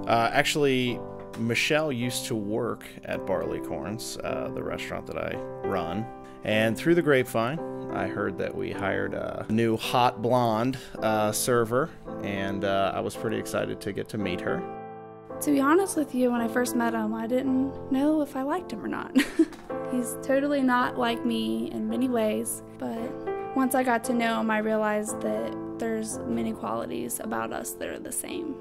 Actually, Michelle used to work at Barleycorns, the restaurant that I run. And through the grapevine, I heard that we hired a new hot blonde server, and I was pretty excited to get to meet her. To be honest with you, when I first met him, I didn't know if I liked him or not. He's totally not like me in many ways, but once I got to know him, I realized that there's many qualities about us that are the same.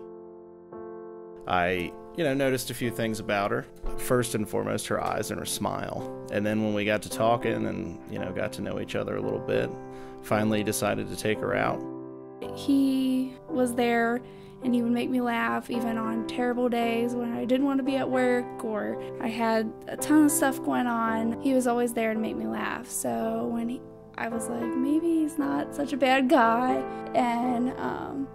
I, noticed a few things about her. First and foremost, her eyes and her smile. And then when we got to talking and, got to know each other a little bit, finally decided to take her out. He was there and he would make me laugh even on terrible days when I didn't want to be at work or I had a ton of stuff going on. He was always there to make me laugh. So when I was like, maybe he's not such a bad guy. And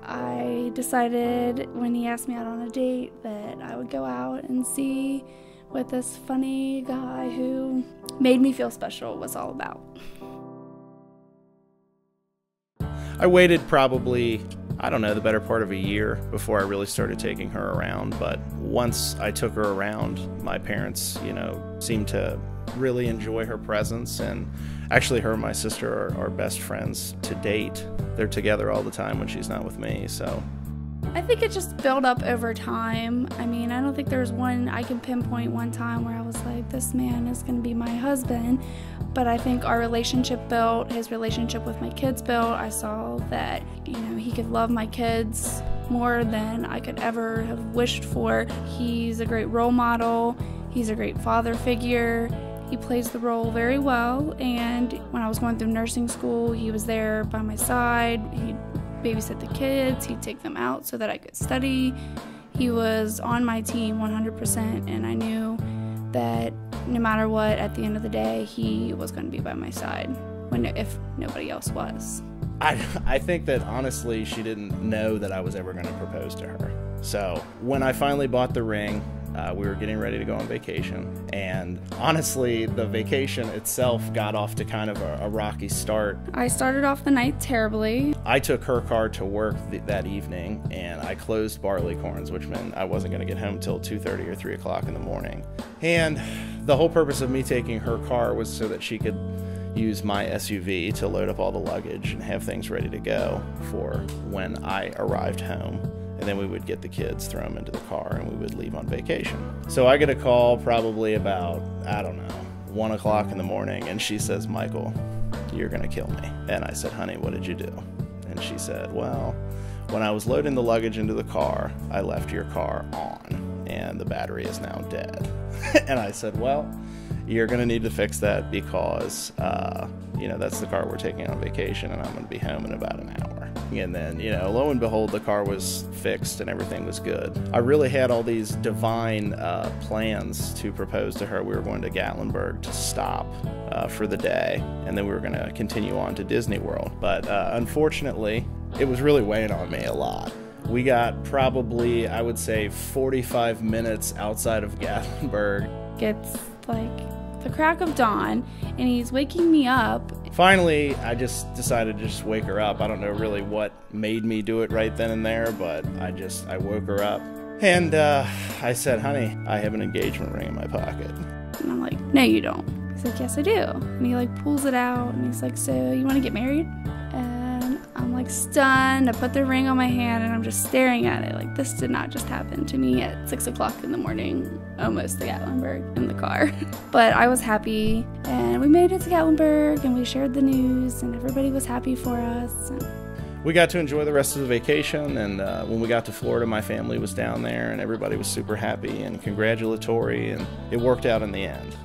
I decided when he asked me out on a date that I would go out and see what this funny guy who made me feel special was all about. I waited probably, the better part of a year before I really started taking her around. But once I took her around, my parents, seemed to really enjoy her presence. And actually her and my sister are best friends to date. They're together all the time when she's not with me, so. I think it just built up over time. I mean, I don't think there's I can pinpoint one time where I was like, this man is going to be my husband. But I think our relationship built, his relationship with my kids built. I saw that, he could love my kids more than I could ever have wished for. He's a great role model. He's a great father figure. He plays the role very well. And when I was going through nursing school, he was there by my side. He'd babysit the kids. He'd take them out so that I could study. He was on my team 100%, and I knew that no matter what, at the end of the day, he was going to be by my side if nobody else was. I think that honestly she didn't know that I was ever going to propose to her. So when I finally bought the ring, we were getting ready to go on vacation, and honestly the vacation itself got off to kind of a rocky start. I started off the night terribly. I took her car to work that evening, and I closed Barleycorns, which meant I wasn't going to get home till 2:30 or 3 o'clock in the morning. And the whole purpose of me taking her car was so that she could use my SUV to load up all the luggage and have things ready to go for when I arrived home. And then we would get the kids, throw them into the car, and we would leave on vacation. So I get a call probably about, 1 o'clock in the morning, and she says, Michael, you're gonna kill me. And I said, honey, what did you do? And she said, well, when I was loading the luggage into the car, I left your car on, and the battery is now dead. And I said, well, you're gonna need to fix that because, that's the car we're taking on vacation, and I'm gonna be home in about an hour. And then, lo and behold, the car was fixed and everything was good. I really had all these divine plans to propose to her. We were going to Gatlinburg to stop for the day, and then we were going to continue on to Disney World. But unfortunately, it was really weighing on me a lot. We got probably, I would say, 45 minutes outside of Gatlinburg. It's like the crack of dawn, and he's waking me up. Finally, I just decided to just wake her up. I don't know really what made me do it right then and there, but I woke her up. And I said, honey, I have an engagement ring in my pocket. And I'm like, no, you don't. He's like, yes, I do. And he pulls it out, and he's like, so you want to get married? And I'm stunned. I put the ring on my hand, and I'm just staring at it. This did not just happen to me at 6 o'clock in the morning, almost to Gatlinburg in the car. But I was happy, and we made it to Gatlinburg, and we shared the news, and everybody was happy for us. We got to enjoy the rest of the vacation, and when we got to Florida, my family was down there, and everybody was super happy and congratulatory, and it worked out in the end.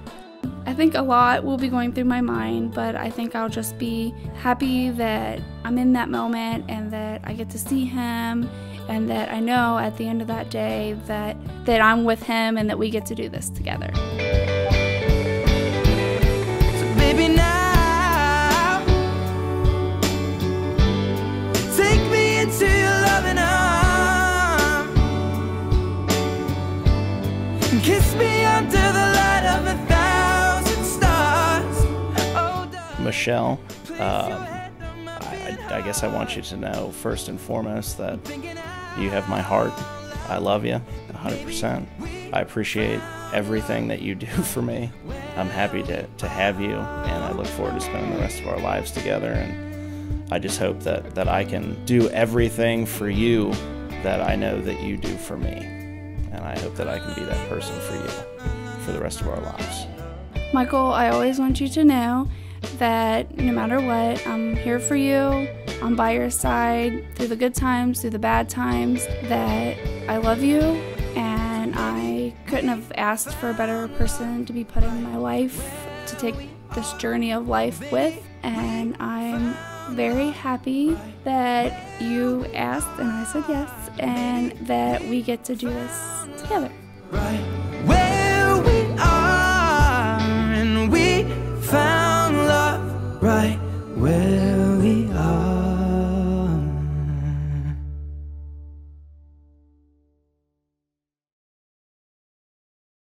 I think a lot will be going through my mind, but I think I'll just be happy that I'm in that moment and that I get to see him, and that I know at the end of that day that I'm with him and that we get to do this together. So baby, now take me into your loving arms and kiss me under the light of 1,000 stars. Oh, Michelle, I guess I want you to know first and foremost that you have my heart. I love you. 100%. I appreciate everything that you do for me. I'm happy to have you, and I look forward to spending the rest of our lives together. And I just hope that I can do everything for you that I know that you do for me. And I hope that I can be that person for you for the rest of our lives. Michael, I always want you to know that no matter what, I'm here for you. I'm by your side through the good times, through the bad times, that I love you, and I couldn't have asked for a better person to be put in my life to take this journey of life with. And I'm very happy that you asked and I said yes, and that we get to do this together. Right where we are, and we found love right where we are.